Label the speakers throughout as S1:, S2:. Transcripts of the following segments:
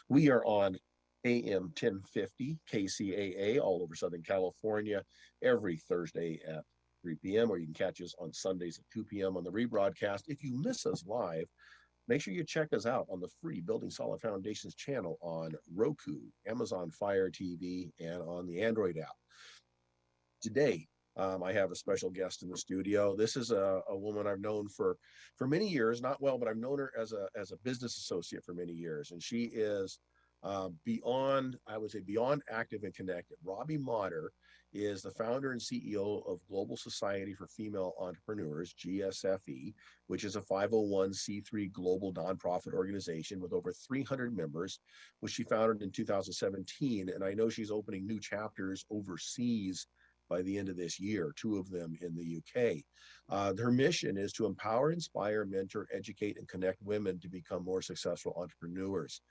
S1: We are on AM 1050 KCAA all over Southern California every Thursday at 3 p.m., or you can catch us on Sundays at 2 p.m. on the rebroadcast. If you miss us live, make sure you check us out on the free Building Solid Foundations channel on Roku, Amazon Fire TV, and on the Android app. Today, I have a special guest in the studio. This is a woman I've known for many years, not well, but I've known her as a business associate for many years, and she is beyond, I would say, beyond active and connected. Robbie Motter is the founder and CEO of Global Society for Female Entrepreneurs, GSFE, which is a 501c3 global nonprofit organization with over 300 members, which she founded in 2017. And I know she's opening new chapters overseas by the end of this year, two of them in the UK. Her mission is to empower, inspire, mentor, educate, and connect women to become more successful entrepreneurs.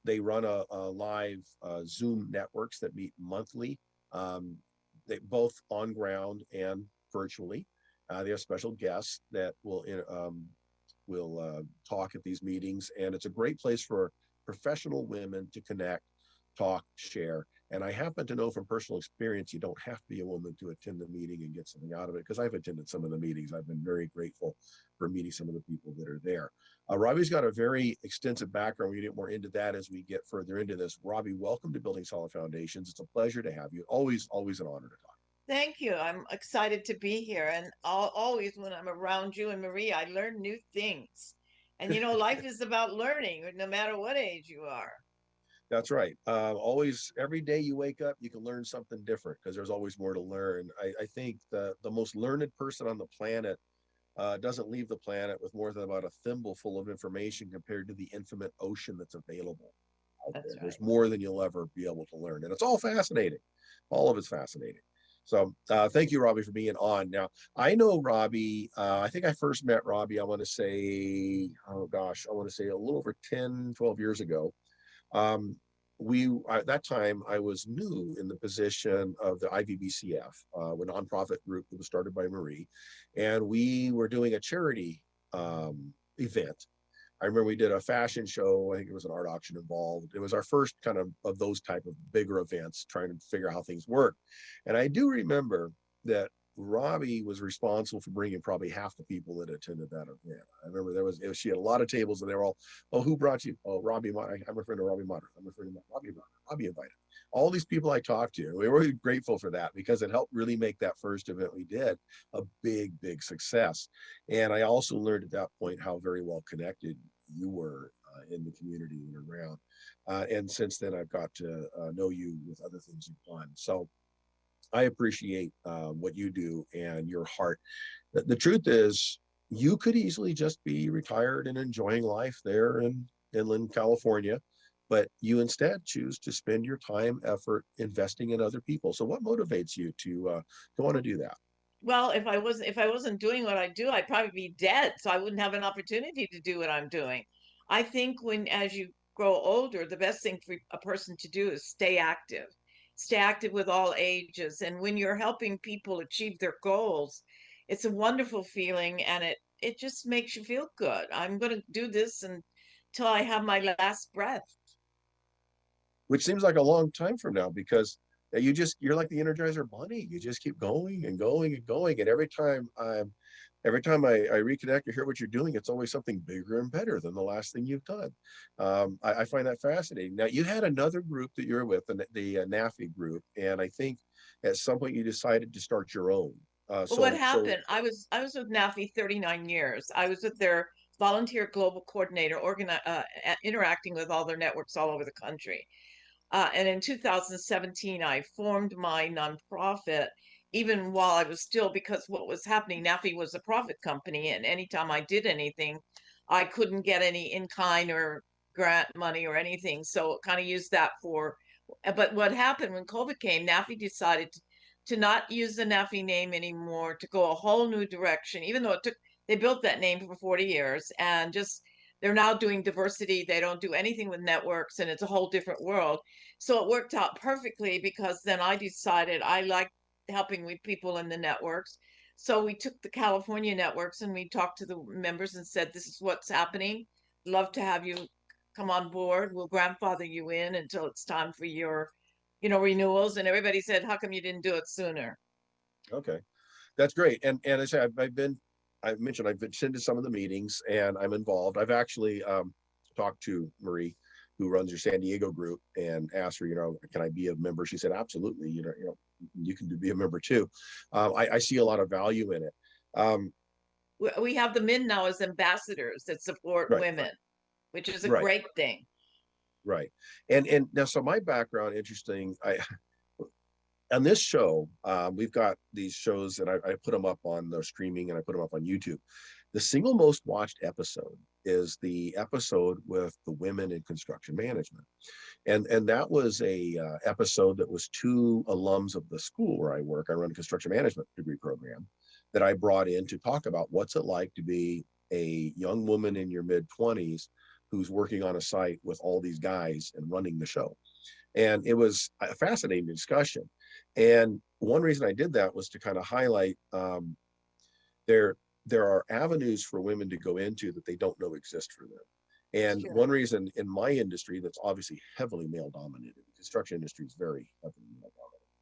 S1: They run a live Zoom networks that meet monthly, they both on ground and virtually. They have special guests that will talk at these meetings, and it's a great place for professional women to connect, talk, share. And I happen to know from personal experience, you don't have to be a woman to attend the meeting and get something out of it, because I've attended some of the meetings. I've been very grateful for meeting some of the people that are there. Robbie's got a very extensive background. We get more into that as we get further into this. Robbie, welcome to Building Solid Foundations. It's a pleasure to have you. Always, always an honor to talk.
S2: Thank you. I'm excited to be here. And always, when I'm around you and Marie, I learn new things. And life is about learning, no matter what age you are.
S1: That's right. Always, every day you wake up, you can learn something different because there's always more to learn. I think the most learned person on the planet doesn't leave the planet with more than about a thimble full of information compared to the infinite ocean that's available out there.
S2: That's
S1: There's
S2: right.
S1: more than you'll ever be able to learn, and it's all fascinating. All of it's fascinating. So thank you, Robbie, for being on. Now, I know Robbie. I think I first met Robbie, I want to say, oh gosh, I want to say a little over 10, 12 years ago. Um, at that time, I was new in the position of the IVBCF, a nonprofit group that was started by Marie, and we were doing a charity event. I remember we did a fashion show. I think it was an art auction involved. It was our first kind of those type of bigger events, trying to figure out how things work. And I do remember that Robbie was responsible for bringing probably half the people that attended that event. I remember she had a lot of tables, and they were all, oh, who brought you? Oh, Robbie. I'm a friend of Robbie Motter. I'm a friend of Robbie Motter. Robbie invited all these people I talked to. We were really grateful for that because it helped really make that first event we did a big, big success. And I also learned at that point how very well connected you were in the community and around. And since then, I've got to know you with other things you've done. So I appreciate what you do and your heart. The truth is, you could easily just be retired and enjoying life there in inland California, but you instead choose to spend your time, effort investing in other people. So, what motivates you to want to do that?
S2: Well, if I wasn't doing what I do, I'd probably be dead. So I wouldn't have an opportunity to do what I'm doing. I think when as you grow older, the best thing for a person to do is stay active. Stay active with all ages. And when you're helping people achieve their goals, it's a wonderful feeling and it just makes you feel good. I'm going to do this until I have my last breath.
S1: Which seems like a long time from now because you're like the Energizer Bunny. You just keep going and going and going, and every time I reconnect or hear what you're doing, it's always something bigger and better than the last thing you've done. I find that fascinating. Now, you had another group that you're with, the NAFI group, and I think at some point you decided to start your own.
S2: Well, what
S1: So
S2: happened? I was with NAFI 39 years. I was with their volunteer global coordinator, interacting with all their networks all over the country. And in 2017, I formed my nonprofit, even while I was still, because what was happening, NAFI was a profit company, and anytime I did anything, I couldn't get any in kind or grant money or anything. So kind of used that for. But what happened when COVID came, NAFI decided to not use the NAFI name anymore, to go a whole new direction, even though they built that name for 40 years and just they're now doing diversity. They don't do anything with networks and it's a whole different world. So it worked out perfectly because then I decided I like helping with people in the networks. So we took the California networks and we talked to the members and said, this is what's happening. Love to have you come on board. We'll grandfather you in until it's time for your, renewals." And everybody said, "How come you didn't do it sooner?"
S1: Okay, that's great. And I say I've mentioned I've attended some of the meetings and I'm involved. I've actually talked to Marie, who runs your San Diego group, and asked her, can I be a member? She said, absolutely. You can be a member too. I see a lot of value in it.
S2: We have the men now as ambassadors that support
S1: Right,
S2: women, which is a
S1: right,
S2: great thing.
S1: right. And now, so my background, interesting. I On this show, we've got these shows, and I put them up on the streaming, and I put them up on YouTube. The single most watched episode is the episode with the women in construction management, and that was a episode that was two alums of the school where I work. I run a construction management degree program that I brought in to talk about what's it like to be a young woman in your mid 20s who's working on a site with all these guys and running the show. And it was a fascinating discussion. And one reason I did that was to kind of highlight there there are avenues for women to go into that they don't know exist for them. And
S2: Sure.
S1: one reason in my industry that's obviously heavily male dominated, the construction industry is very heavily male dominated,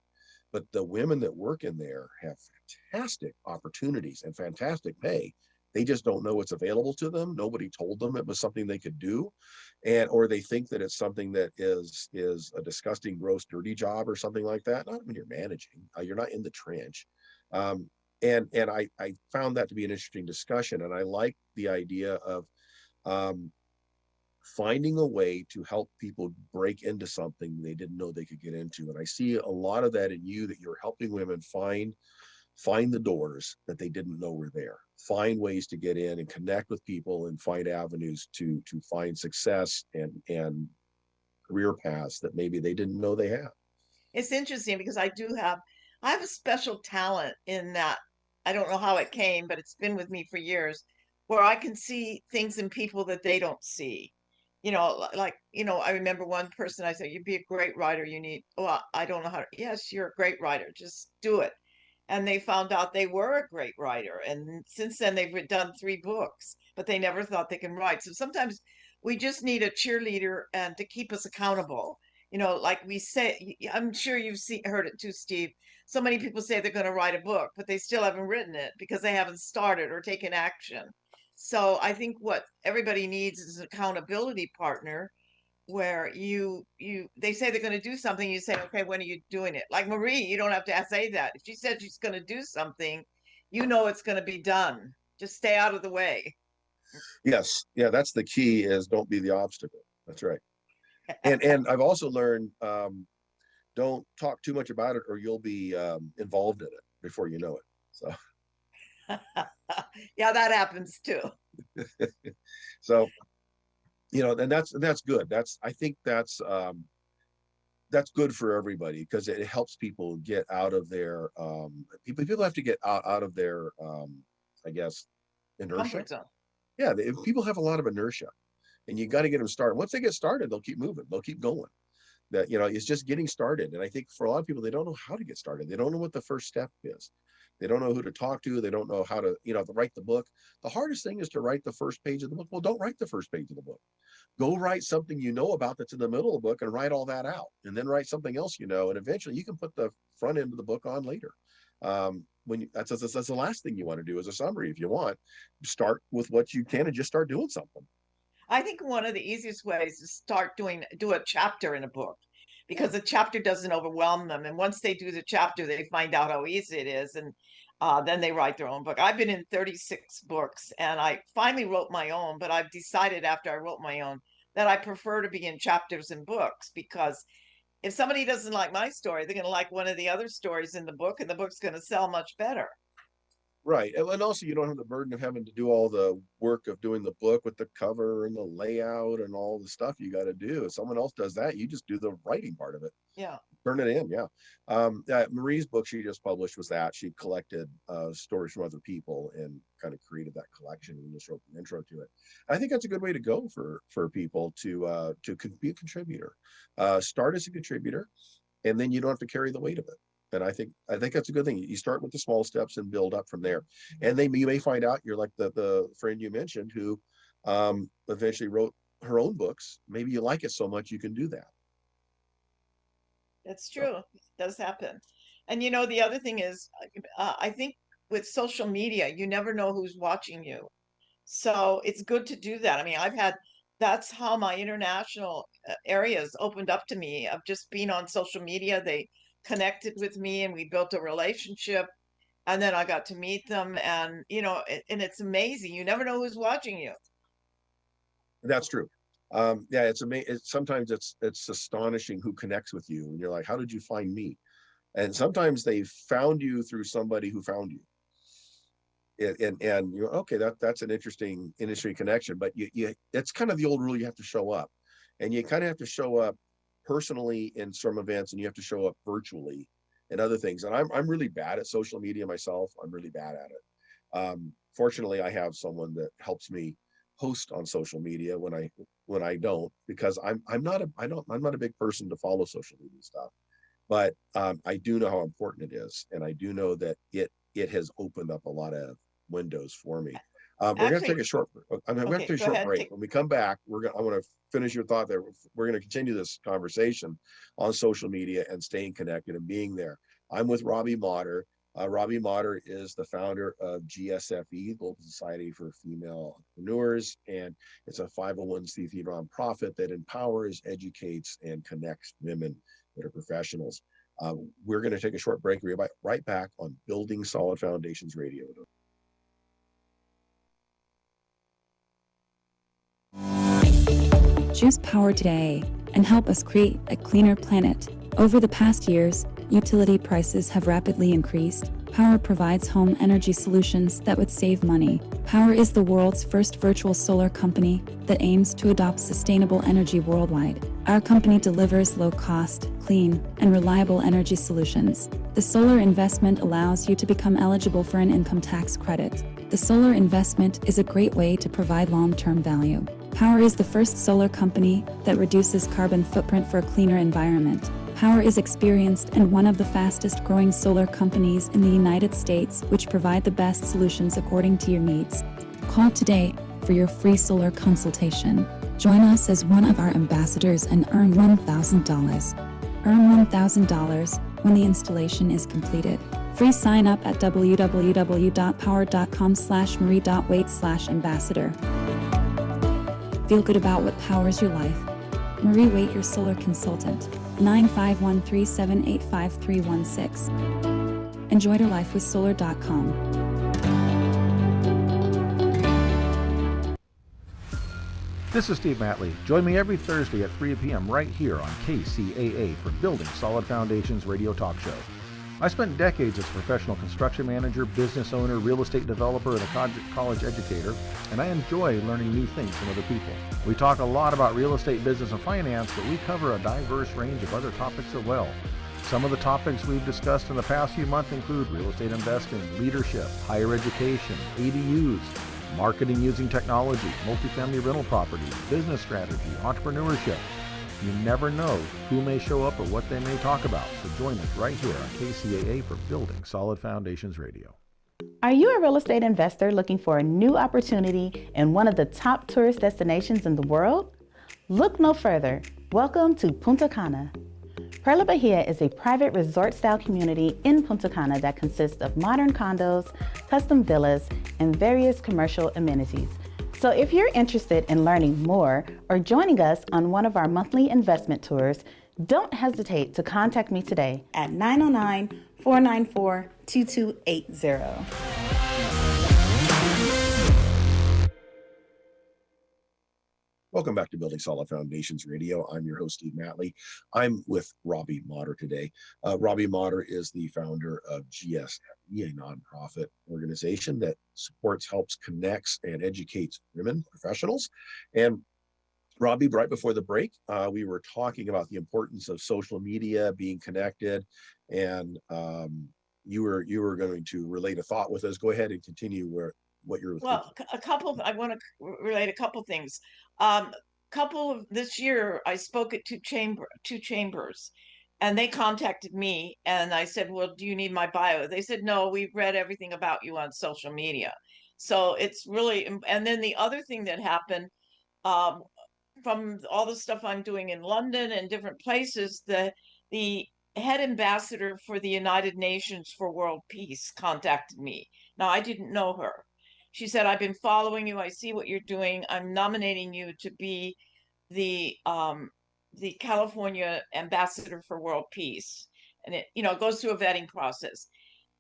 S1: but the women that work in there have fantastic opportunities and fantastic pay. They just don't know what's available to them. Nobody told them it was something they could do, and or they think that it's something that is a disgusting, gross, dirty job or something like that. Not when you're managing. You're not in the trench. Um, and I found that to be an interesting discussion, and I like the idea of um, finding a way to help people break into something they didn't know they could get into. And I see a lot of that in you, that you're helping women find the doors that they didn't know were there, find ways to get in and connect with people and find avenues to find success and career paths that maybe they didn't know they had.
S2: It's interesting because I have a special talent in that. I don't know how it came, but it's been with me for years, where I can see things in people that they don't see. Like, I remember one person, I said, "You'd be a great writer. Well, I don't know how to." "Yes, you're a great writer. Just do it." And they found out they were a great writer. And since then, they've done 3 books, but they never thought they can write. So sometimes we just need a cheerleader and to keep us accountable. Like we say, I'm sure heard it too, Steve. So many people say they're going to write a book, but they still haven't written it because they haven't started or taken action. So I think what everybody needs is an accountability partner where they say they're going to do something, you say, "Okay, when are you doing it?" Like Marie, you don't have to say that. If she said she's going to do something, it's going to be done. Just stay out of the way.
S1: Yes, yeah, that's the key, is don't be the obstacle. That's right. And I've also learned, don't talk too much about it or you'll be involved in it before you know it. So
S2: Yeah, that happens too.
S1: so and that's good. I think that's good for everybody, because it helps people get out of their people have to get out of their I guess inertia.
S2: Comfort zone.
S1: Yeah, people have a lot of inertia, and you got to get them started. Once they get started, they'll keep moving, they'll keep going. That it's just getting started. And I think for a lot of people, they don't know how to get started. They don't know what the first step is. They don't know who to talk to. They don't know how to to write the book. The hardest thing is to write the first page of the book. Well, don't write the first page of the book. Go write something about that's in the middle of the book, and write all that out, and then write something else, and eventually you can put the front end of the book on later. That's the last thing you want to do as a summary. If you want, start with what you can and just start doing something.
S2: I think one of the easiest ways is do a chapter in a book, because the chapter doesn't overwhelm them. And once they do the chapter, they find out how easy it is. And then they write their own book. I've been in 36 books and I finally wrote my own, but I've decided after I wrote my own that I prefer to be in chapters in books, because if somebody doesn't like my story, they're going to like one of the other stories in the book, and the book's going to sell much better.
S1: Right. And also, you don't have the burden of having to do all the work of doing the book with the cover and the layout and all the stuff you got to do. If someone else does that, you just do the writing part of it.
S2: Yeah.
S1: Turn it in. Yeah. Marie's book she just published was that she collected stories from other people and kind of created that collection and just wrote the intro to it. I think that's a good way to go for people to be a contributor. Start as a contributor, and then you don't have to carry the weight of it. And I think that's a good thing. You start with the small steps and build up from there. And you may find out you're like the friend you mentioned who eventually wrote her own books. Maybe you like it so much you can do that.
S2: That's
S1: So
S2: true. It does happen. And you know, the other thing is, I think with social media, you never know who's watching you. So it's good to do that. I mean, that's how my international areas opened up to me of just being on social media. They connected with me and we built a relationship. And then I got to meet them. And, you know, and it's amazing. You never know who's watching you.
S1: that's true. Yeah, it's amazing. Sometimes it's astonishing who connects with you, and you're like, how did you find me? And sometimes they found you through somebody who found you. And you're okay, that's an interesting industry connection, but you it's kind of the old rule, you have to show up, and you kind of have to show up personally in some events, and you have to show up virtually and other things. And I'm really bad at social media myself. I'm really bad at it. Fortunately, I have someone that helps me post on social media when I don't, because I'm not a big person to follow social media stuff, but I do know how important it is, and I do know that it has opened up a lot of windows for me. We're going to take
S2: Actually,
S1: a short. I'm going to
S2: okay,
S1: take a
S2: go
S1: short
S2: ahead.
S1: break. When we come back, I want to finish your thought there. We're going to continue this conversation on social media and staying connected and being there. I'm with Robbie Motter. Robbie Motter is the founder of GSFE, Global Society for Female Entrepreneurs, and it's a 501c3 nonprofit that empowers, educates, and connects women that are professionals. We're going to take a short break. We'll be right back on Building Solid Foundations Radio.
S3: Choose power today and help us create a cleaner planet. Over the past years, utility prices have rapidly increased. Power provides home energy solutions that would save money. Power is the world's first virtual solar company that aims to adopt sustainable energy worldwide. Our company delivers low-cost, clean, and reliable energy solutions. The solar investment allows you to become eligible for an income tax credit. The solar investment is a great way to provide long-term value. Power is the first solar company that reduces carbon footprint for a cleaner environment. Power is experienced and one of the fastest growing solar companies in the United States, which provide the best solutions according to your needs. Call today for your free solar consultation. Join us as one of our ambassadors and earn $1,000. Earn $1,000 when the installation is completed. Free sign up at www.power.com/marie.waite/ambassador. Feel good about what powers your life. Marie Waite, your solar consultant. 951-378-5316. Enjoy your life with solar.com.
S4: This is Steve Matley. Join me every Thursday at 3 p.m. right here on KCAA for Building Solid Foundations Radio Talk Show. I spent decades as a professional construction manager, business owner, real estate developer, and a college educator, and I enjoy learning new things from other people. We talk a lot about real estate, business, and finance, but we cover a diverse range of other topics as well. Some of the topics we've discussed in the past few months include real estate investing, leadership, higher education, ADUs, marketing using technology, multifamily rental properties, business strategy, entrepreneurship. You never know who may show up or what they may talk about, so join us right here on KCAA for Building Solid Foundations Radio.
S5: Are you a real estate investor looking for a new opportunity in one of the top tourist destinations in the world? Look no further. Welcome to Punta Cana. Perla Bahia is a private resort-style community in Punta Cana that consists of modern condos, custom villas, and various commercial amenities. So if you're interested in learning more or joining us on one of our monthly investment tours, don't hesitate to contact me today at 909-494-2280.
S1: Welcome back to Building Solid Foundations Radio. I'm your host, Steve Matley. I'm with Robbie Motter today. Robbie Motter is the founder of GSFE, a nonprofit organization that supports, helps, connects, and educates women professionals. And Robbie, right before the break, we were talking about the importance of social media, being connected, and you were going to relate a thought with us. Go ahead and continue what you're thinking.
S2: Well, I want to relate a couple things. Couple of this year, I spoke at two chambers, and they contacted me, and I said, "Well, do you need my bio?" They said, "No, we've read everything about you on social media." So it's really, and then the other thing that happened, um, from all the stuff I'm doing in London and different places, the head ambassador for the United Nations for World Peace contacted me. Now, I didn't know her. She said, I've been following you. I see what you're doing. I'm nominating you to be the California ambassador for world peace. And it, goes through a vetting process.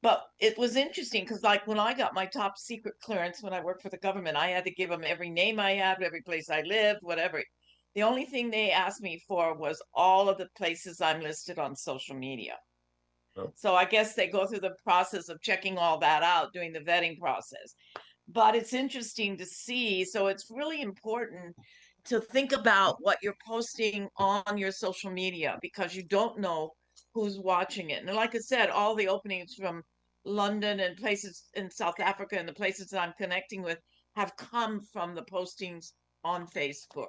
S2: But it was interesting because, like, when I got my top secret clearance when I worked for the government, I had to give them every name I had, every place I lived, whatever. The only thing they asked me for was all of the places I'm listed on social media.
S1: Oh.
S2: So I guess they go through the process of checking all that out, doing the vetting process. But it's interesting to see. So it's really important to think about what you're posting on your social media because you don't know who's watching it. And like I said, all the openings from London and places in South Africa and the places that I'm connecting with have come from the postings on Facebook.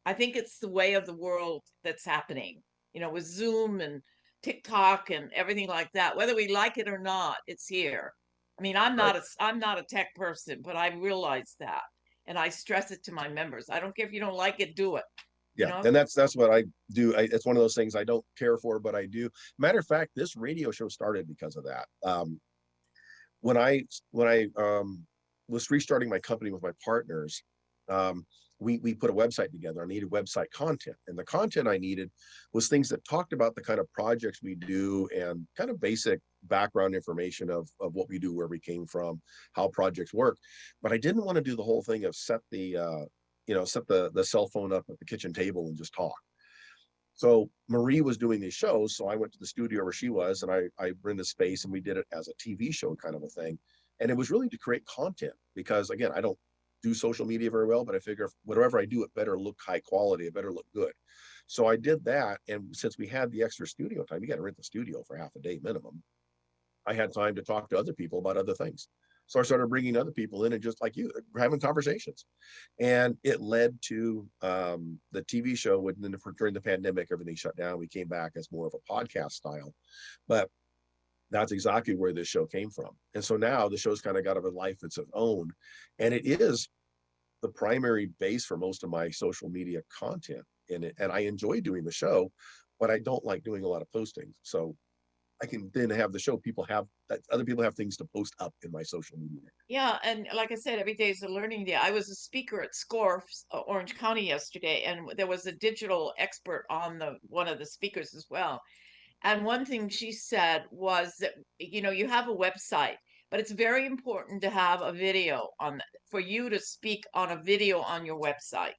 S2: I think it's the way of the world that's happening, with Zoom and TikTok and everything like that. Whether we like it or not, it's here. I mean,
S1: Right.
S2: I'm not a tech person, but I realize that. And I stress it to my members. I don't care if you don't like it, do it.
S1: Yeah, and that's what I do. It's one of those things I don't care for, but I do. Matter of fact, this radio show started because of that. When I was restarting my company with my partners, we put a website together. I needed website content, and the content I needed was things that talked about the kind of projects we do and kind of basic background information of what we do, where we came from, how projects work. But I didn't want to do the whole thing of set the cell phone up at the kitchen table and just talk. So Marie was doing these shows, so I went to the studio where she was, and I rented space, and we did it as a TV show kind of a thing. And it was really to create content because, again, I don't do social media very well, but I figure whatever I do, it better look high quality, it better look good. So I did that, and since we had the extra studio time, you got to rent the studio for half a day minimum. I had time to talk to other people about other things. So I started bringing other people in, and just like you, having conversations. And it led to the TV show. During the pandemic, everything shut down. We came back as more of a podcast style. But that's exactly where this show came from. And so now the show's kind of got a life of its own. And it is the primary base for most of my social media content in it. And I enjoy doing the show, but I don't like doing a lot of postings. So I can then have the show. Other people have things to post up in my social media.
S2: Yeah, and like I said, every day is a learning day. I was a speaker at SCORE, Orange County yesterday, and there was a digital expert on one of the speakers as well. And one thing she said was that, you have a website, but it's very important to have a video for you to speak on a video on your website.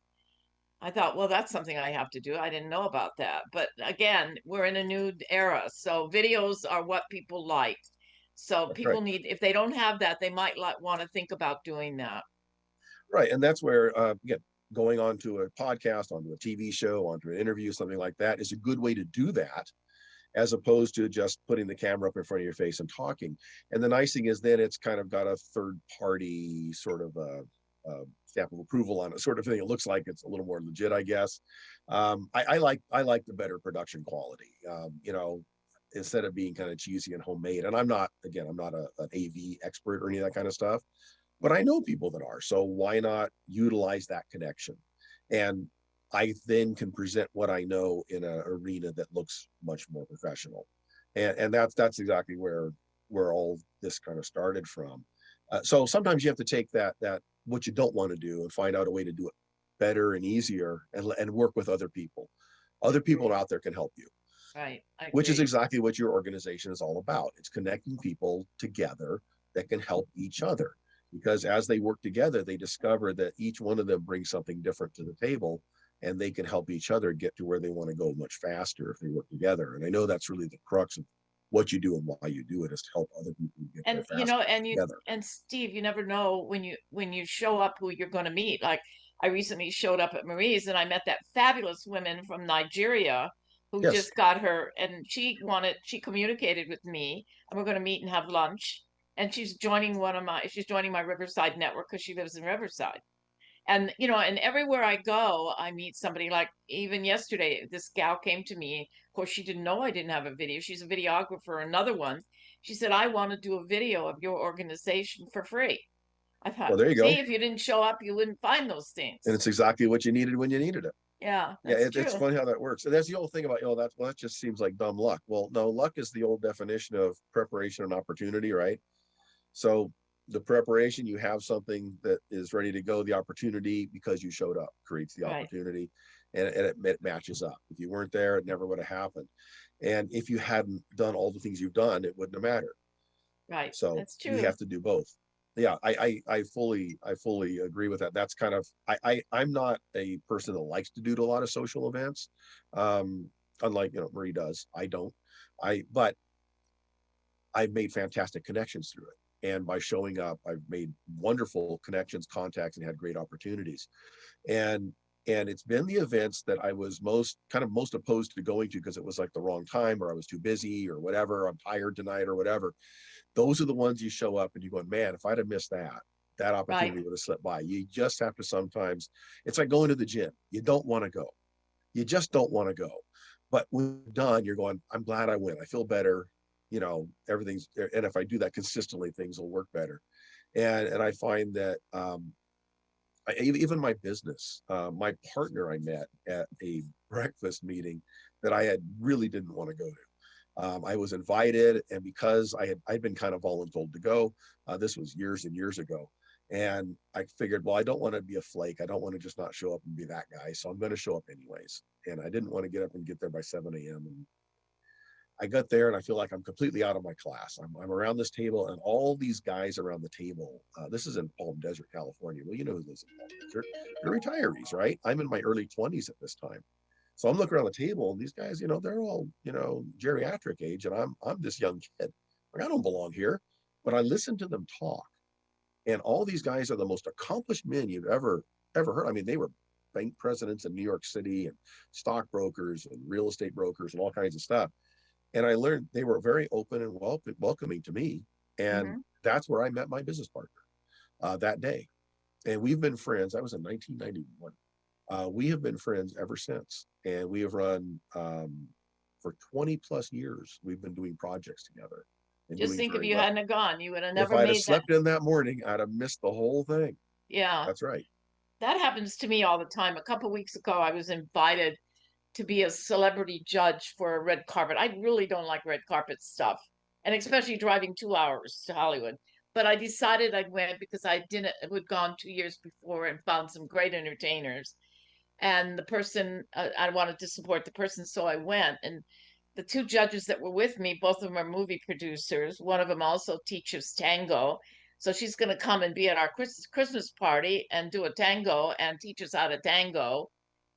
S2: I thought, well, that's something I have to do. I didn't know about that. But again, we're in a new era. So videos are what people like. So
S1: That's
S2: people
S1: right.
S2: need, if they don't have that, they might want to think about doing that.
S1: Right. And that's where, again, going onto a podcast, onto a TV show, onto an interview, something like that is a good way to do that, as opposed to just putting the camera up in front of your face and talking. And the nice thing is then it's kind of got a third party sort of a stamp of approval on it, sort of thing. It looks like it's a little more legit, I guess. I like the better production quality, instead of being kind of cheesy and homemade. And I'm not an AV expert or any of that kind of stuff, but I know people that are. So why not utilize that connection? And I then can present what I know in an arena that looks much more professional. And that's exactly where all this kind of started from. So sometimes you have to take that what you don't want to do and find out a way to do it better and easier, and work with other people. Other people out there can help you.
S2: Right.
S1: Which is exactly what your organization is all about. It's connecting people together that can help each other, because as they work together, they discover that each one of them brings something different to the table, and they can help each other get to where they want to go much faster if they work together. And I know that's really the crux of what you do and why you do it, is to help other people get there faster.
S2: And Steve, you never know when you show up who you're going to meet. Like, I recently showed up at Marie's and I met that fabulous woman from Nigeria who
S1: Yes.
S2: just got her, and she communicated with me, and we're going to meet and have lunch. And she's joining my Riverside network because she lives in Riverside. And and everywhere I go, I meet somebody. Like, even yesterday, this gal came to me. Of course, she didn't know I didn't have a video. She's a videographer, another one. She said, I want to do a video of your organization for free. I thought,
S1: Well, there you go.
S2: see, if you didn't show up, you wouldn't find those things.
S1: And it's exactly what you needed when you needed it.
S2: Yeah,
S1: Yeah,
S2: that's
S1: it's
S2: true.
S1: funny how that works. And that's the old thing about, that just seems like dumb luck. Well, no, luck is the old definition of preparation and opportunity, right? So the preparation, you have something that is ready to go. The opportunity, because you showed up, creates the
S2: Right,
S1: opportunity, and it matches up. If you weren't there, it never would have happened. And if you hadn't done all the things you've done, it wouldn't have mattered.
S2: right.
S1: So
S2: That's
S1: you
S2: true.
S1: have to do both. Yeah, I fully agree with that. That's kind of, I'm not a person that likes to do a lot of social events. Um, unlike, Marie does. I don't. But I've made fantastic connections through it. And by showing up, I've made wonderful connections, contacts, and had great opportunities. And it's been the events that I was most opposed to going to because it was like the wrong time, or I was too busy, or whatever. I'm tired tonight, or whatever. Those are the ones you show up and you go, man, if I'd have missed that
S2: Right.
S1: opportunity would have slipped by. You just have to sometimes, it's like going to the gym. You don't want to go. You just don't want to go. But when you're done, you're going, I'm glad I went. I feel better. Everything's, and if I do that consistently, things will work better. And I find that even my business, my partner I met at a breakfast meeting that I had really didn't want to go to. I was invited, and because I'd been kind of voluntold to go. This was years and years ago, and I figured, well, I don't want to be a flake. I don't want to just not show up and be that guy, so I'm going to show up anyways. And I didn't want to get up and get there by 7 a.m. And I got there and I feel like I'm completely out of my class. I'm around this table and all these guys around the table. This is in Palm Desert, California. Well, you know who lives in Palm Desert. They're retirees, right? I'm in my early 20s at this time. So I'm looking around the table and these guys, they're all, geriatric age, and I'm this young kid. Like, I don't belong here. But I listened to them talk. And all these guys are the most accomplished men you've ever heard. I mean, they were bank presidents in New York City, and stockbrokers and real estate brokers and all kinds of stuff. And I learned they were very open and welcoming to me. And
S2: Hmm.
S1: that's where I met my business partner that day. And we've been friends. That was in 1991. We have been friends ever since. And we have run for 20 plus years. We've been doing projects together and
S2: Just
S1: doing
S2: think if
S1: very
S2: you
S1: well.
S2: hadn't have gone, you would have
S1: If
S2: never
S1: I'd have
S2: made that.
S1: slept in that morning, I'd have missed the whole thing.
S2: Yeah,
S1: That's right.
S2: that happens to me all the time. A couple weeks ago, I was invited to be a celebrity judge for a red carpet. I really don't like red carpet stuff, and especially driving 2 hours to Hollywood. But I decided I went because I didn't had gone 2 years before and found some great entertainers. And the person I wanted to support the person, so I went. And the two judges that were with me, both of them are movie producers. One of them also teaches tango, so she's going to come and be at our Christmas party and do a tango and teach us how to tango.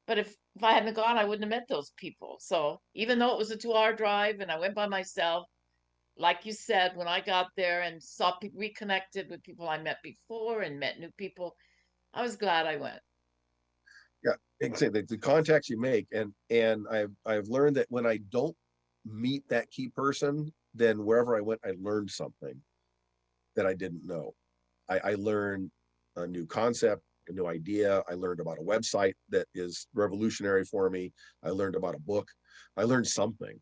S2: But if I hadn't gone, I wouldn't have met those people. So even though it was a 2 hour drive and I went by myself, like you said, when I got there and saw reconnected with people I met before and met new people, I was glad I went.
S1: Yeah, exactly. The contacts you make, and I've learned that when I don't meet that key person, then wherever I went, I learned something that I didn't know. I learned a new concept, a new idea. I learned about a website that is revolutionary for me. I learned about a book. I learned something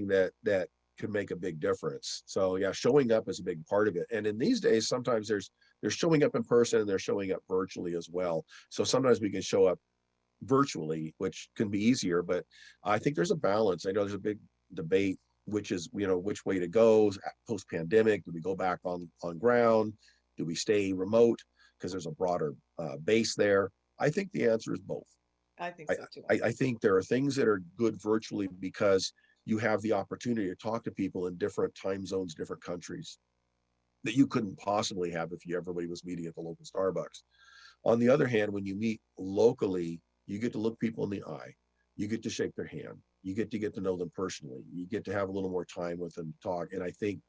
S1: that could make a big difference. So yeah, showing up is a big part of it. And in these days, sometimes they're showing up in person and they're showing up virtually as well. So sometimes we can show up virtually, which can be easier, but I think there's a balance. I know there's a big debate, which is, which way to go post pandemic. Do we go back on ground? Do we stay remote? Because there's a broader base there. I think the answer is both.
S2: I think
S1: I,
S2: so too.
S1: I think there are things that are good virtually because you have the opportunity to talk to people in different time zones, different countries that you couldn't possibly have if everybody was meeting at the local Starbucks. On the other hand, when you meet locally, you get to look people in the eye. You get to shake their hand. You get to know them personally. You get to have a little more time with them, talk. And I think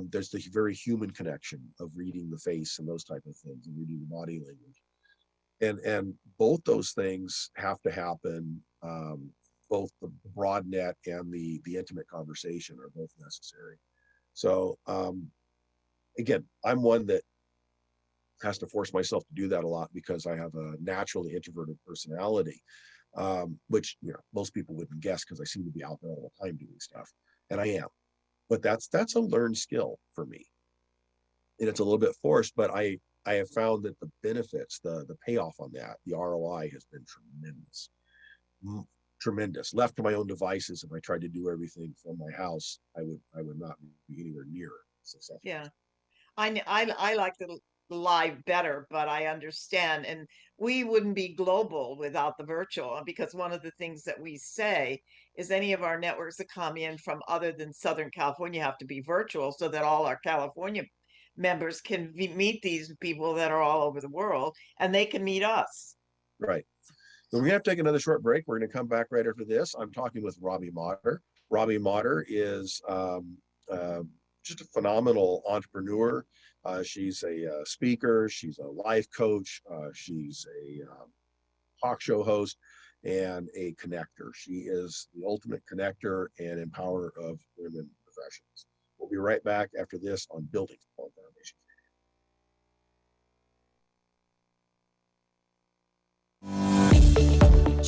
S1: there's the very human connection of reading the face and those type of things, and reading the body language. And both those things have to happen. Both the broad net and the intimate conversation are both necessary. So again, I'm one that has to force myself to do that a lot because I have a naturally introverted personality, which most people wouldn't guess because I seem to be out there all the time doing stuff, and I am. But that's a learned skill for me, and it's a little bit forced. But I have found that the benefits, the payoff on that, the ROI has been tremendous. Tremendous. Left to my own devices, if I tried to do everything from my house, I would not be anywhere near successful.
S2: Yeah. I like the live better, but I understand. And we wouldn't be global without the virtual, because one of the things that we say is any of our networks that come in from other than Southern California have to be virtual so that all our California members can meet these people that are all over the world and they can meet us.
S1: Right. So we're gonna have to take another short break. We're gonna come back right after this. I'm talking with Robbie Motter. Robbie Motter is just a phenomenal entrepreneur. She's a speaker. She's a life coach. She's a talk show host and a connector. She is the ultimate connector and empower of women professionals. We'll be right back after this on Building Solid Foundations.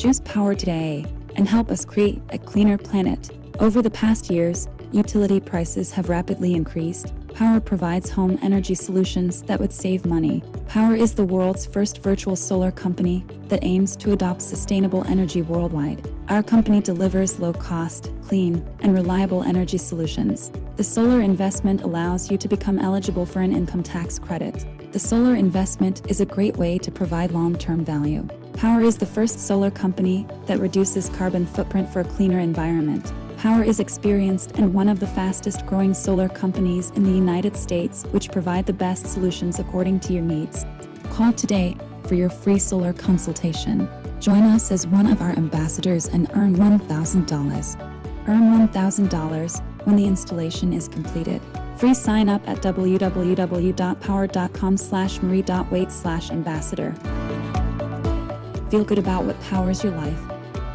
S3: Choose power today and help us create a cleaner planet. Over the past years, utility prices have rapidly increased. Power provides home energy solutions that would save money. Power is the world's first virtual solar company that aims to adopt sustainable energy worldwide. Our company delivers low-cost, clean, and reliable energy solutions. The solar investment allows you to become eligible for an income tax credit. The solar investment is a great way to provide long-term value. Power is the first solar company that reduces carbon footprint for a cleaner environment. Power is experienced and one of the fastest growing solar companies in the United States, which provide the best solutions according to your needs. Call today for your free solar consultation. Join us as one of our ambassadors and earn $1,000. Earn $1,000 when the installation is completed. Free sign up at www.power.com/marie.waite/ambassador. Feel good about what powers your life.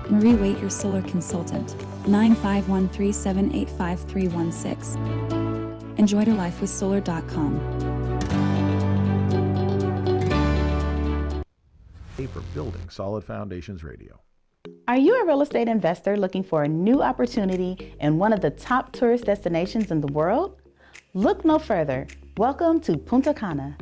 S3: Marie Waite, your solar consultant. 95137855316. Enjoy your life with solar.com.
S4: For Building Solid Foundations Radio.
S5: Are you a real estate investor looking for a new opportunity in one of the top tourist destinations in the world? Look no further. Welcome to Punta Cana.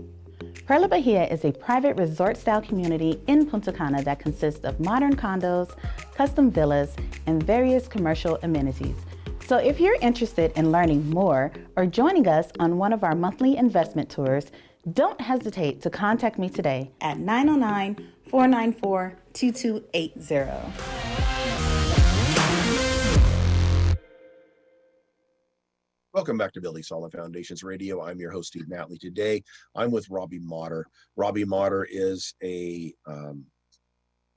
S5: Perla Bahia is a private resort-style community in Punta Cana that consists of modern condos, custom villas, and various commercial amenities. So if you're interested in learning more or joining us on one of our monthly investment tours, don't hesitate to contact me today at 909-494-2280.
S1: Welcome back to Building Solid Foundations Radio. I'm your host, Steve Matley. Today, I'm with Robbie Motter. Robbie Motter is a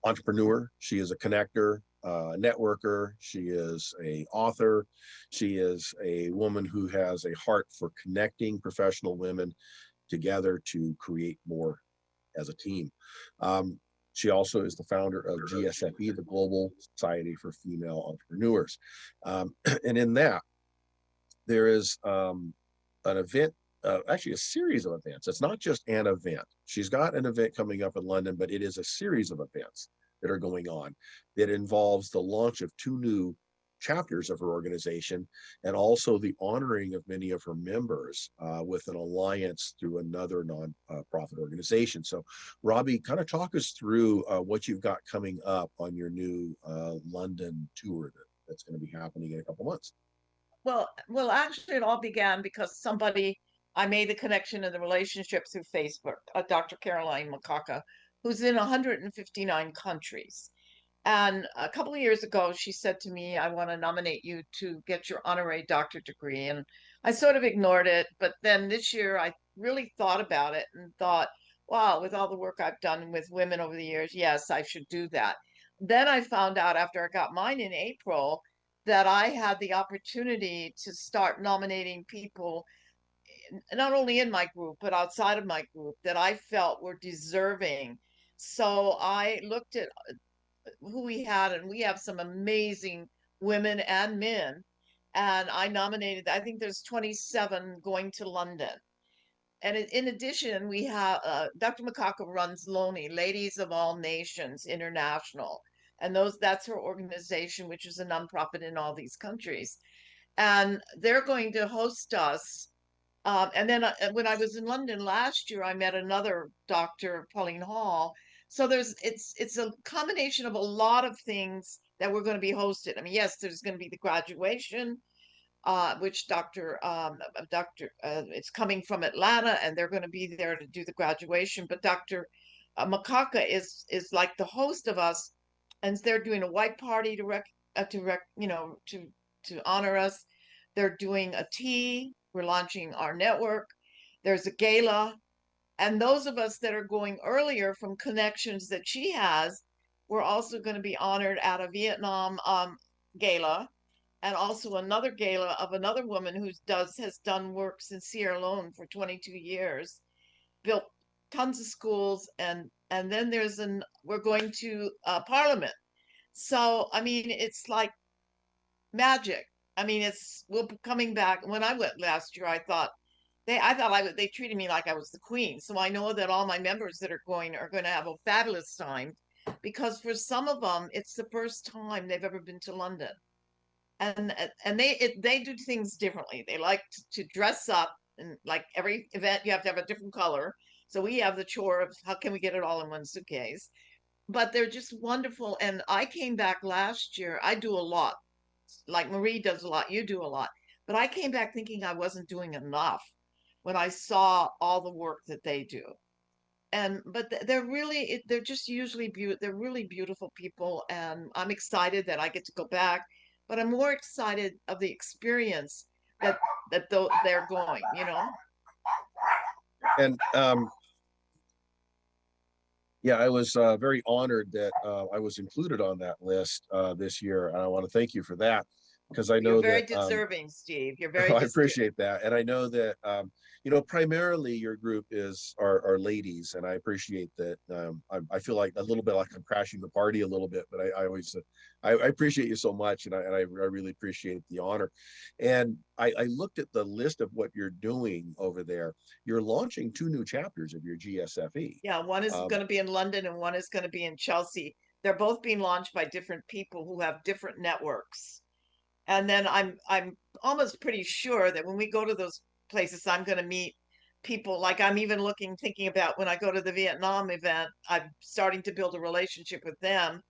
S1: entrepreneur. She is a connector, networker. She is an author. She is a woman who has a heart for connecting professional women together to create more as a team. She also is the founder of GSFE, the Global Society for Female Entrepreneurs. And in that, there is an event, actually a series of events. It's not just an event. She's got an event coming up in London, but it is a series of events that are going on that involves the launch of 2 new chapters of her organization and also the honoring of many of her members with an alliance through another non-profit organization. So Robbie, kind of talk us through what you've got coming up on your new London tour that's going to be happening in a couple months.
S2: Well, actually, it all began because I made the connection and the relationship through Facebook, Dr. Caroline Makaka, who's in 159 countries. And a couple of years ago, she said to me, I want to nominate you to get your honorary doctorate degree. And I sort of ignored it. But then this year, I really thought about it and thought, wow, with all the work I've done with women over the years, yes, I should do that. Then I found out after I got mine in April that I had the opportunity to start nominating people, not only in my group, but outside of my group, that I felt were deserving. So I looked at who we had, and we have some amazing women and men. And I nominated, I think there's 27 going to London. And in addition, we have Dr. Makaka runs LONI, Ladies of All Nations International. And that's her organization, which is a nonprofit in all these countries. And they're going to host us And then when I was in London last year, I met another doctor, Pauline Hall. So it's a combination of a lot of things that we're going to be hosted. I mean, yes, there's going to be the graduation, which it's coming from Atlanta, and they're going to be there to do the graduation. But Dr. Makaka is like the host of us, and they're doing a white party to honor us. They're doing a tea. We're launching our network. There's a gala, and those of us that are going earlier from connections that she has, we're also going to be honored at a Vietnam gala, and also another gala of another woman who has done works in Sierra Leone for 22 years, built tons of schools, and then we're going to Parliament. So I mean, it's like magic. I mean, we're coming back. When I went last year, they treated me like I was the queen. So I know that all my members that are going to have a fabulous time, because for some of them, it's the first time they've ever been to London, and they do things differently. They like to dress up, and like every event, you have to have a different color. So we have the chore of how can we get it all in one suitcase. But they're just wonderful. And I came back last year. I do a lot, like Marie does a lot, you do a lot. But I came back thinking I wasn't doing enough when I saw all the work that they do. And but they're just usually they're really beautiful people, and I'm excited that I get to go back, but I'm more excited of the experience that they're going, you know.
S1: And yeah, I was very honored that I was included on that list this year, and I want to thank you for that, because I
S2: You're
S1: know
S2: very
S1: that
S2: deserving, Steve. You're very
S1: I
S2: deserving.
S1: appreciate that, and I know that primarily your group are ladies, and I appreciate that. I feel like a little bit like I'm crashing the party a little bit, but I always I appreciate you so much, and I really appreciate the honor. And I looked at the list of what you're doing over there. You're launching 2 new chapters of your GSFE.
S2: Yeah, one is
S1: Um,
S2: going to be in London and one is going to be in Chelsea. They're both being launched by different people who have different networks. And then I'm almost pretty sure that when we go to those places, I'm going to meet people. Like I'm even thinking about when I go to the Vietnam event, I'm starting to build a relationship with them.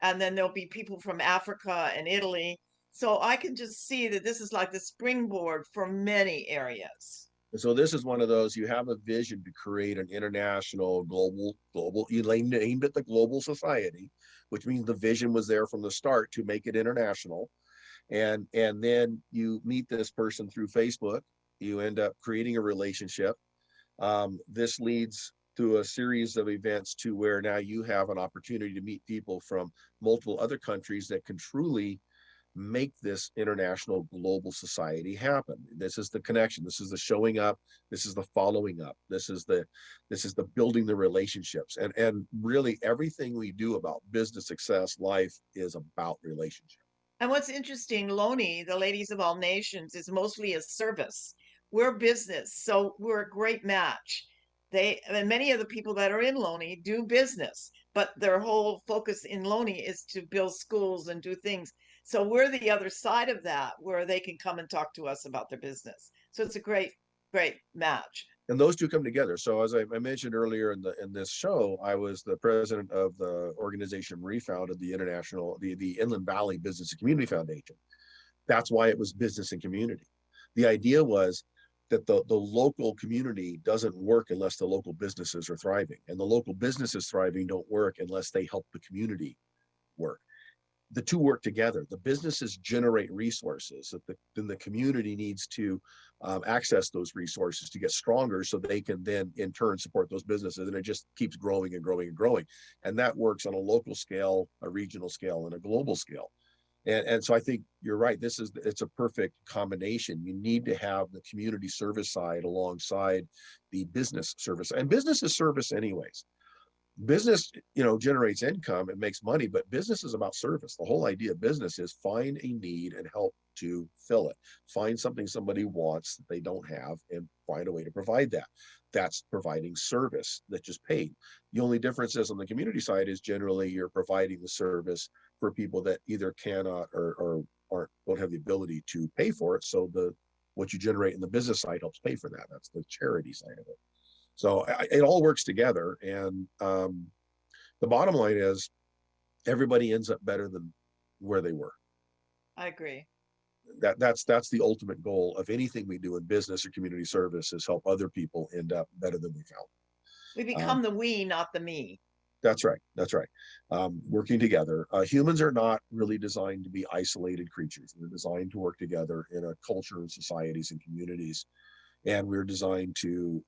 S2: And then there'll be people from Africa and Italy. So I can just see that this is like the springboard for many areas.
S1: And so this is one of those, you have a vision to create an international global, you aimed at the global society, which means the vision was there from the start to make it international. And then you meet this person through Facebook, you end up creating a relationship. This leads through a series of events to where now you have an opportunity to meet people from multiple other countries that can truly make this international global society happen. This is the connection, this is the showing up, this is the following up, this is the building the relationships, and really everything we do about business success life is about relationship.
S2: And what's interesting, Loni, the Ladies of All Nations, is mostly a service. We're business, so we're a great match. And many of the people that are in Loni do business, but their whole focus in Loni is to build schools and do things. So we're the other side of that, where they can come and talk to us about their business. So it's a great, great match.
S1: And those two come together. So as I mentioned earlier in this show, I was the president of the organization refounded the Inland Valley Business and Community Foundation. That's why it was business and community. The idea was that the local community doesn't work unless the local businesses are thriving, and the local businesses thriving don't work unless they help the community work. The two work together. The businesses generate resources that then the community needs to access those resources to get stronger, so they can then in turn support those businesses, and it just keeps growing and growing and growing. And that works on a local scale, a regional scale, and a global scale. And so I think you're right. It's a perfect combination. You need to have the community service side alongside the business service, and business is service anyways. Business generates income, it makes money, but business is about service. The whole idea of business is find a need and help to fill it. Find something somebody wants that they don't have and find a way to provide that. That's providing service that just paid. The only difference is on the community side is generally you're providing the service for people that either cannot or don't have the ability to pay for it. So what you generate in the business side helps pay for that. That's the charity side of it. So it all works together. And the bottom line is everybody ends up better than where they were.
S2: I agree.
S1: That's the ultimate goal of anything we do in business or community service, is help other people end up better than we found.
S2: We become the we, not the me.
S1: That's right. That's right. Working together. Humans are not really designed to be isolated creatures. We're designed to work together in a culture and societies and communities. And we're designed to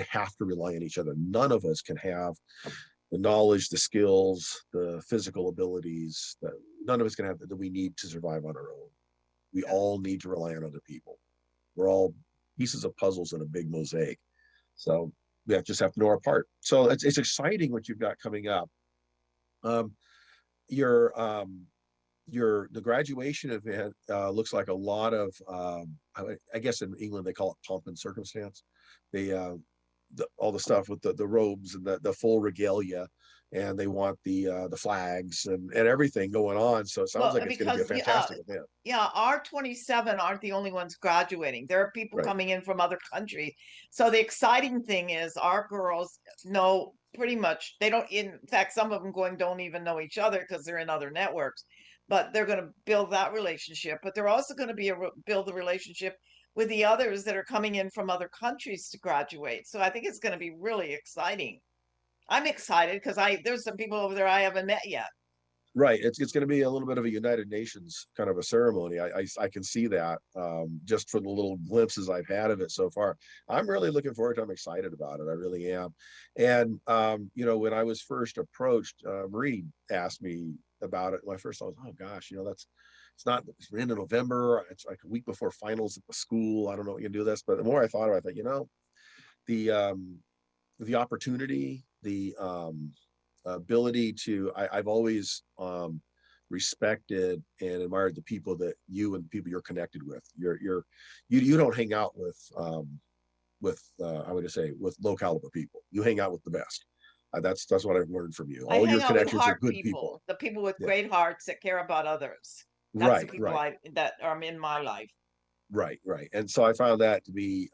S1: have to rely on each other. None of us can have the knowledge, the skills, the physical abilities that none of us can have that we need to survive on our own. We all need to rely on other people. We're all pieces of puzzles in a big mosaic. So we just have to know our part. So it's exciting what you've got coming up. The graduation event looks like a lot of I guess in England they call it pomp and circumstance. All the stuff with the robes and the full regalia, and they want the flags and everything going on. So it sounds like it's going to be a fantastic event.
S2: Yeah, our 27 aren't the only ones graduating. There are people coming in from other countries. So the exciting thing is our girls know pretty much, they don't, in fact, some of them don't even know each other because they're in other networks, but they're going to build that relationship. But they're also going to build the relationship with the others that are coming in from other countries to graduate. So I think it's going to be really exciting. I'm excited because there's some people over there I haven't met yet.
S1: Right. It's going to be a little bit of a United Nations kind of a ceremony. I can see that just from the little glimpses I've had of it so far. I'm really looking forward to it. I'm excited about it. I really am. And, when I was first approached, Marie asked me about it. My first thought was, oh gosh, we're into November. It's like a week before finals at the school. I don't know what you can do this. But the more I thought about it, I thought, the opportunity, the ability to, I've always respected and admired the people that you and the people you're connected with. You don't hang out with I would say with low caliber people. You hang out with the best. That's what I've learned from you. All your connections are good people.
S2: The people with great hearts that care about others. That's the people that are in my life.
S1: Right. And so I found that to be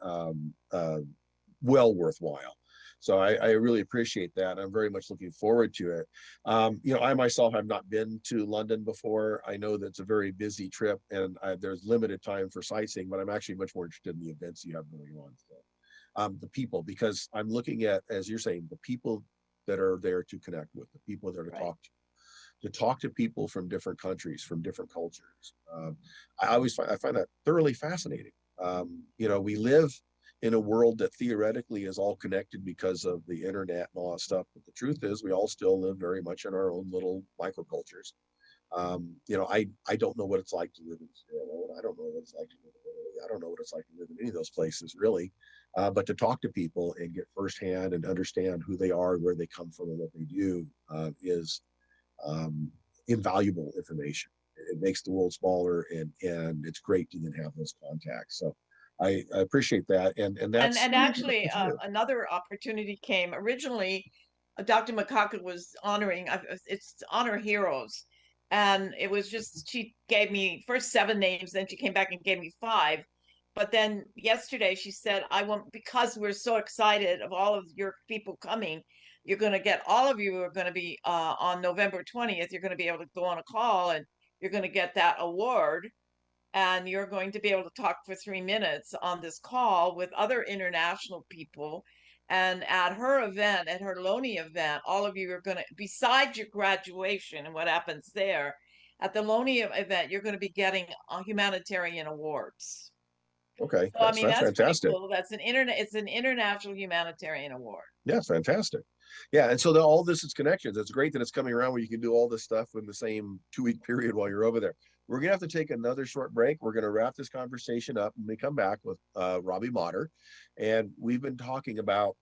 S1: well worthwhile. So I really appreciate that. I'm very much looking forward to it. I myself have not been to London before. I know that it's a very busy trip and there's limited time for sightseeing, but I'm actually much more interested in the events you have going on. So, the people, because I'm looking at, as you're saying, the people that are there to connect with, the people that are to talk to people from different countries, from different cultures. I find that thoroughly fascinating. We live in a world that theoretically is all connected because of the internet and all that stuff. But the truth is we all still live very much in our own little microcultures. I don't know what it's like to live in Sierra Leone. I don't know what it's like to live in Italy. I don't know what it's like to live in any of those places really. But to talk to people and get firsthand and understand who they are, where they come from and what they do is invaluable information. It makes the world smaller and it's great to then have those contacts. So I appreciate that. And that's
S2: actually another opportunity came originally. Dr. Makaka was honoring, it's honor heroes. And it was just, she gave me first 7 names, then she came back and gave me 5. But then yesterday she said, because we're so excited of all of your people coming, you're going to get, all of you are going to be on November 20th, you're going to be able to go on a call and you're going to get that award. And you're going to be able to talk for 3 minutes on this call with other international people. And at her event, at her Loney event, all of you are going to, besides your graduation and what happens there, at the Loney event, you're going to be getting humanitarian awards.
S1: Okay,
S2: so, that's
S1: fantastic.
S2: Cool. It's an international humanitarian award.
S1: Yeah, fantastic. Yeah, and so all this is connections. It's great that it's coming around where you can do all this stuff in the same 2-week period while you're over there. We're going to have to take another short break. We're going to wrap this conversation up and we come back with Robbie Motter. And we've been talking about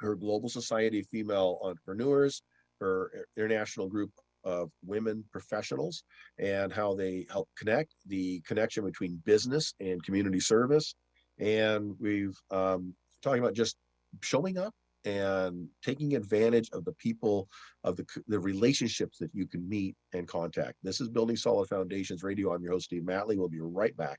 S1: her Global Society of Female Entrepreneurs, her international group of women professionals, and how they help connect, the connection between business and community service. And we've talking about just showing up and taking advantage of the people, of the relationships that you can meet and contact. This is Building Solid Foundations Radio. I'm your host, Steve Matley. We'll be right back.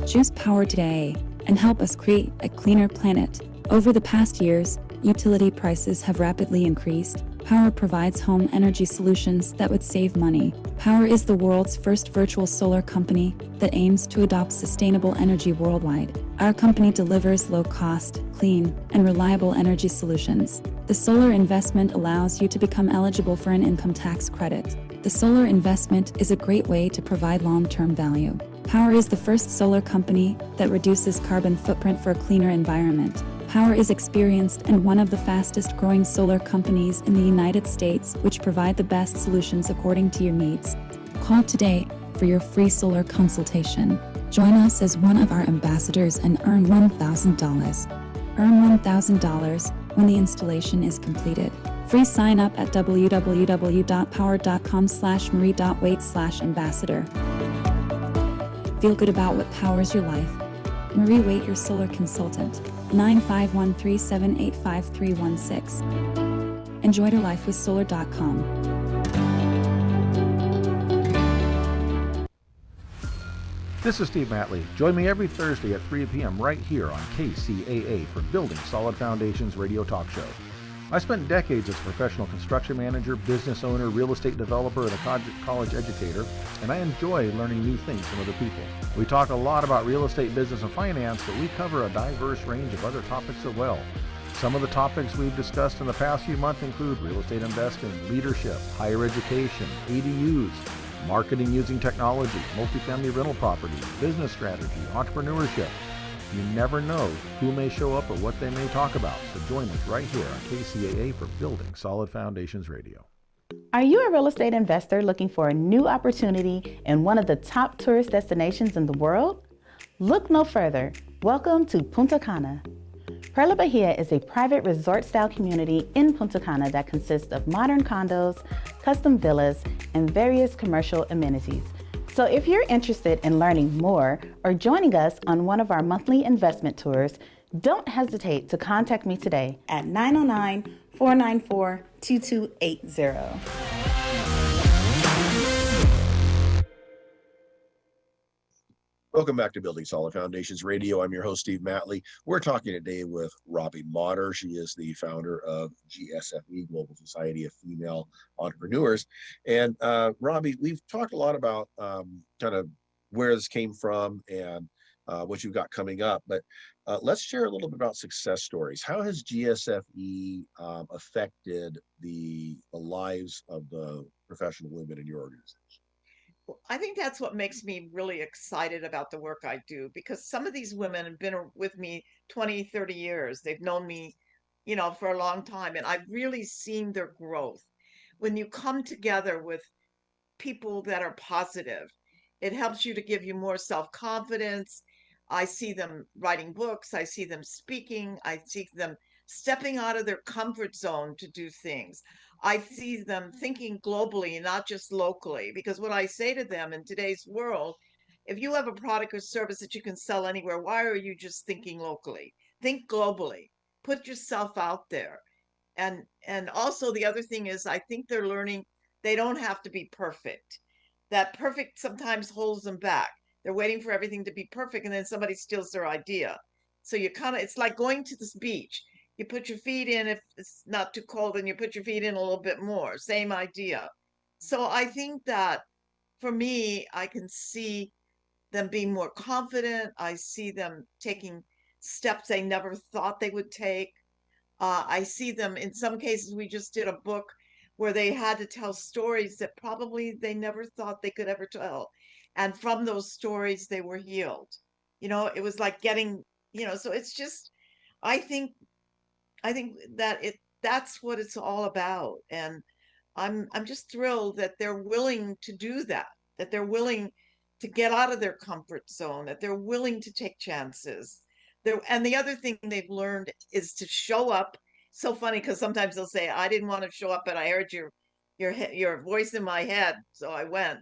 S3: Choose power today and help us create a cleaner planet. Over the past years, utility prices have rapidly increased. Power provides home energy solutions that would save money. Power is the world's first virtual solar company that aims to adopt sustainable energy worldwide. Our company delivers low-cost, clean, and reliable energy solutions. The solar investment allows you to become eligible for an income tax credit. The solar investment is a great way to provide long-term value. Power is the first solar company that reduces carbon footprint for a cleaner environment. Power is experienced and one of the fastest growing solar companies in the United States, which provide the best solutions according to your needs. Call today for your free solar consultation. Join us as one of our ambassadors and earn $1,000. Earn $1,000 when the installation is completed. Free sign up at www.power.com/marie.waite/ambassador. Feel good about what powers your life. Marie Waite, your solar consultant. 95137855316. Enjoy your life with solar.com.
S4: This is Steve Matley. Join me every Thursday at 3 p.m. right here on KCAA for Building Solid Foundations radio talk show. I spent decades as a professional construction manager, business owner, real estate developer, and a college educator, and I enjoy learning new things from other people. We talk a lot about real estate, business, and finance, but we cover a diverse range of other topics as well. Some of the topics we've discussed in the past few months include real estate investing, leadership, higher education, ADUs, marketing using technology, multifamily rental properties, business strategy, entrepreneurship. You never know who may show up or what they may talk about, so join us right here on KCAA for Building Solid Foundations Radio.
S5: Are you a real estate investor looking for a new opportunity in one of the top tourist destinations in the world? Look no further. Welcome to Punta Cana. Perla Bahia is a private resort-style community in Punta Cana that consists of modern condos, custom villas, and various commercial amenities. So if you're interested in learning more or joining us on one of our monthly investment tours, don't hesitate to contact me today at 909-494-2280.
S1: Welcome back to Building Solid Foundations Radio. I'm your host, Steve Matley. We're talking today with Robbie Motter. She is the founder of GSFE, Global Society of Female Entrepreneurs. And Robbie, we've talked a lot about kind of where this came from and what you've got coming up, but let's share a little bit about success stories. How has GSFE affected the lives of the professional women in your organization?
S2: I think that's what makes me really excited about the work I do, because some of these women have been with me 20, 30 years. They've known me, for a long time, and I've really seen their growth. When you come together with people that are positive, it helps you to give you more self-confidence. I see them writing books, I see them speaking, I see them stepping out of their comfort zone to do things. I see them thinking globally and not just locally, because what I say to them in today's world, if you have a product or service that you can sell anywhere, why are you just thinking locally? Think globally. Put yourself out there. And also the other thing is I think they're learning they don't have to be perfect. That perfect sometimes holds them back. They're waiting for everything to be perfect and then somebody steals their idea. So it's like going to this beach. You put your feet in if it's not too cold, and you put your feet in a little bit more. Same idea. So I think that for me, I can see them being more confident. I see them taking steps they never thought they would take. I see them in some cases. We just did a book where they had to tell stories that probably they never thought they could ever tell. And from those stories, they were healed. It was like so it's just, I think I think that that's what it's all about. And I'm just thrilled that they're willing to do that, that they're willing to get out of their comfort zone, that they're willing to take chances. And the other thing they've learned is to show up. So funny because sometimes they'll say, "I didn't want to show up, but I heard your voice in my head, so I went."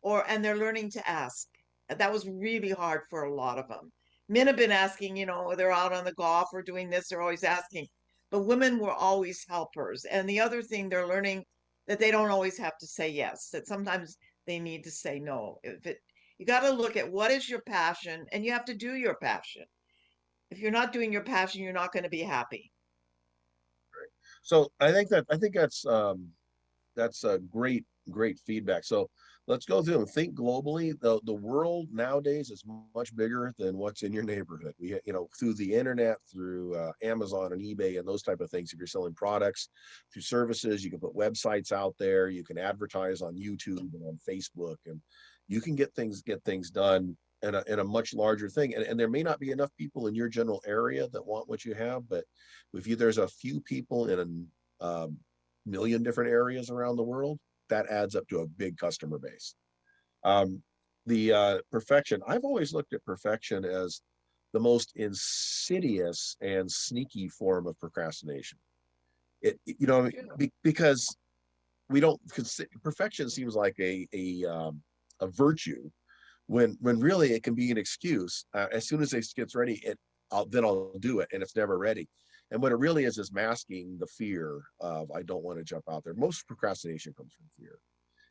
S2: And they're learning to ask. And that was really hard for a lot of them. Men have been asking, they're out on the golf or doing this, they're always asking. But women were always helpers. And the other thing they're learning, that they don't always have to say yes, that sometimes they need to say no. You got to look at what is your passion, and you have to do your passion. If you're not doing your passion, you're not going to be happy.
S1: So I think that's a great feedback. So let's go through and think globally. The world nowadays is much bigger than what's in your neighborhood. We, you know, through the internet, through Amazon and eBay and those type of things. If you're selling products, through services, you can put websites out there. You can advertise on YouTube and on Facebook, and you can get things done in a much larger thing. And there may not be enough people in your general area that want what you have, but if you there's a few people in a million different areas around the world, that adds up to a big customer base. The perfection, I've always looked at perfection as the most insidious and sneaky form of procrastination. You know, because we don't, perfection seems like a virtue when really it can be an excuse. As soon as it gets ready, then I'll do it, and it's never ready. And what it really is masking the fear of, I don't want to jump out there. Most procrastination comes from fear.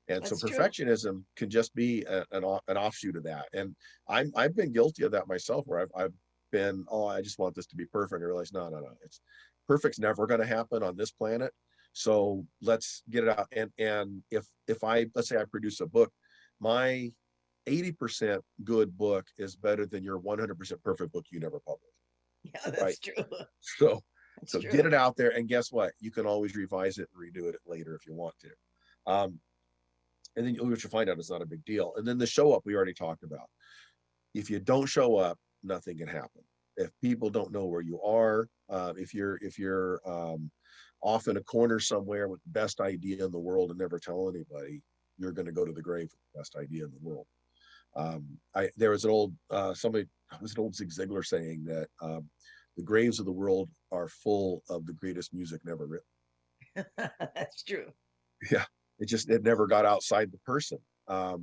S1: And so
S2: That's true.
S1: perfectionism can just be an offshoot of that. And I've been guilty of that myself, where I've been, oh, I just want this to be perfect. I realize, no, it's perfect's never going to happen on this planet. So let's get it out. And if let's say I produce a book, my 80% good book is better than your 100% perfect book you never published.
S2: Yeah, that's
S1: Right.
S2: true.
S1: So get it out there, and guess what? You can always revise it and redo it later if you want to. And then what you'll find out it's not a big deal. And then the show up we already talked about. If you don't show up, nothing can happen. If people don't know where you are, if you're off in a corner somewhere with the best idea in the world and never tell anybody, you're going to go to the grave with the best idea in the world. There was an old somebody, it was an old Zig Ziglar saying that the graves of the world are full of the greatest music never written.
S2: That's true.
S1: Yeah, it never got outside the person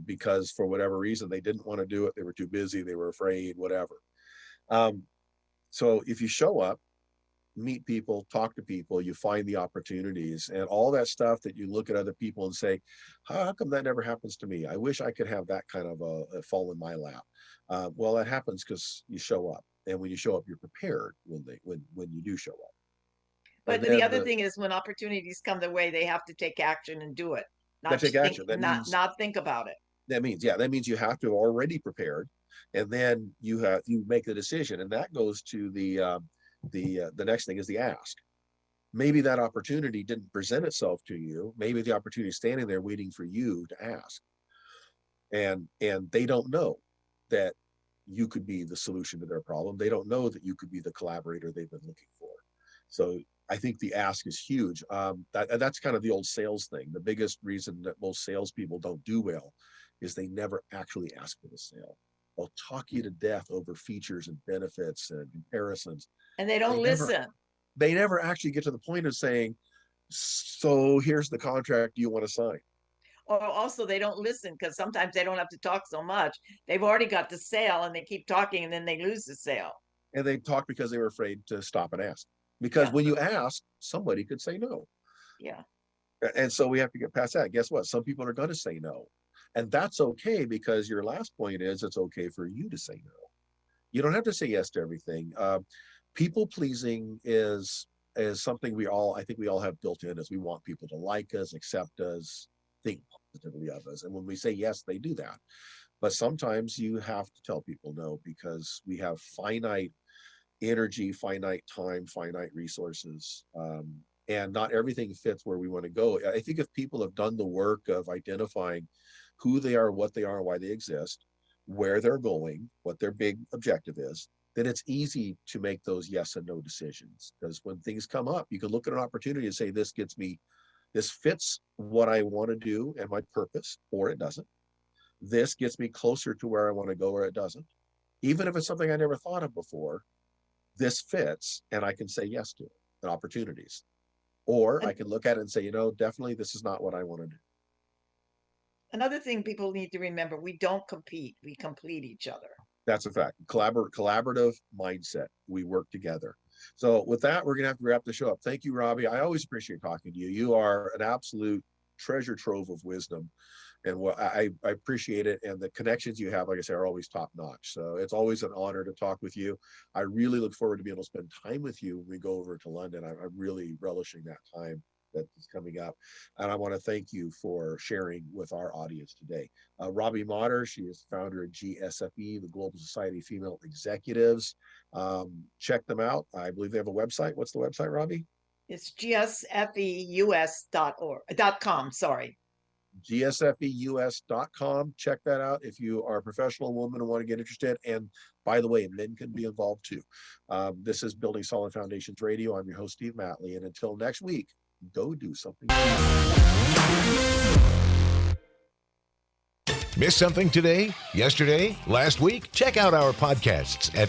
S1: because for whatever reason they didn't want to do it. They were too busy. They were afraid. Whatever. So if you show up, meet people, talk to people, you find the opportunities, and all that stuff that you look at other people and say, how come that never happens to me? I wish I could have that kind of a fall in my lap. Well, that happens because you show up, and when you show up, you're prepared when you do show up.
S2: But the other thing is, when opportunities come their way, they have to take action and do it. Not
S1: take action. That
S2: not
S1: means
S2: not think about it.
S1: That means you have to have already prepared, and then you make the decision, and that goes to the next thing is the ask. Maybe that opportunity didn't present itself to you. Maybe the opportunity is standing there waiting for you to ask, and they don't know that you could be the solution to their problem. They don't know that you could be the collaborator they've been looking for. So I think the ask is huge. That's kind of the old sales thing. The biggest reason that most salespeople don't do well is they never actually ask for the sale. They'll talk you to death over features and benefits and comparisons.
S2: And they don't listen.
S1: They never actually get to the point of saying, so here's the contract you want to sign.
S2: Or also they don't listen because sometimes they don't have to talk so much. They've already got the sale and they keep talking and then they lose the sale.
S1: And they talk because they were afraid to stop and ask. Because when you ask, somebody could say no.
S2: Yeah.
S1: And so we have to get past that. Guess what? Some people are going to say no. And that's okay, because your last point is it's okay for you to say no. You don't have to say yes to everything. People pleasing is something I think we all have built in, as we want people to like us, accept us, think positively of us. And when we say yes, they do that. But sometimes you have to tell people no, because we have finite energy, finite time, finite resources. And not everything fits where we want to go. I think if people have done the work of identifying who they are, what they are, why they exist, where they're going, what their big objective is, then it's easy to make those yes and no decisions. Because when things come up, you can look at an opportunity and say, this fits what I want to do and my purpose, or it doesn't. This gets me closer to where I want to go, or it doesn't. Even if it's something I never thought of before, this fits, and I can say yes to it, and opportunities. Or I can look at it and say, definitely this is not what I want to do.
S2: Another thing people need to remember, we don't compete, we complete each other.
S1: That's a fact. Collaborative mindset. We work together. So with that, we're going to have to wrap the show up. Thank you, Robbie. I always appreciate talking to you. You are an absolute treasure trove of wisdom. and what I appreciate it. And the connections you have, like I say, are always top notch. So it's always an honor to talk with you. I really look forward to being able to spend time with you when we go over to London. I'm really relishing that time that is coming up. And I want to thank you for sharing with our audience today. Robbie Motter, she is founder of GSFE, the Global Society of Female Executives. Check them out. I believe they have a website. What's the website, Robbie?
S2: It's gsfeus.com. Sorry.
S1: gsfeus.com. Check that out if you are a professional woman and want to get interested. And by the way, men can be involved too. This is Building Solid Foundations Radio. I'm your host, Steve Matley. And until next week, go do something.
S6: Miss something today, yesterday, last week? Check out our podcasts at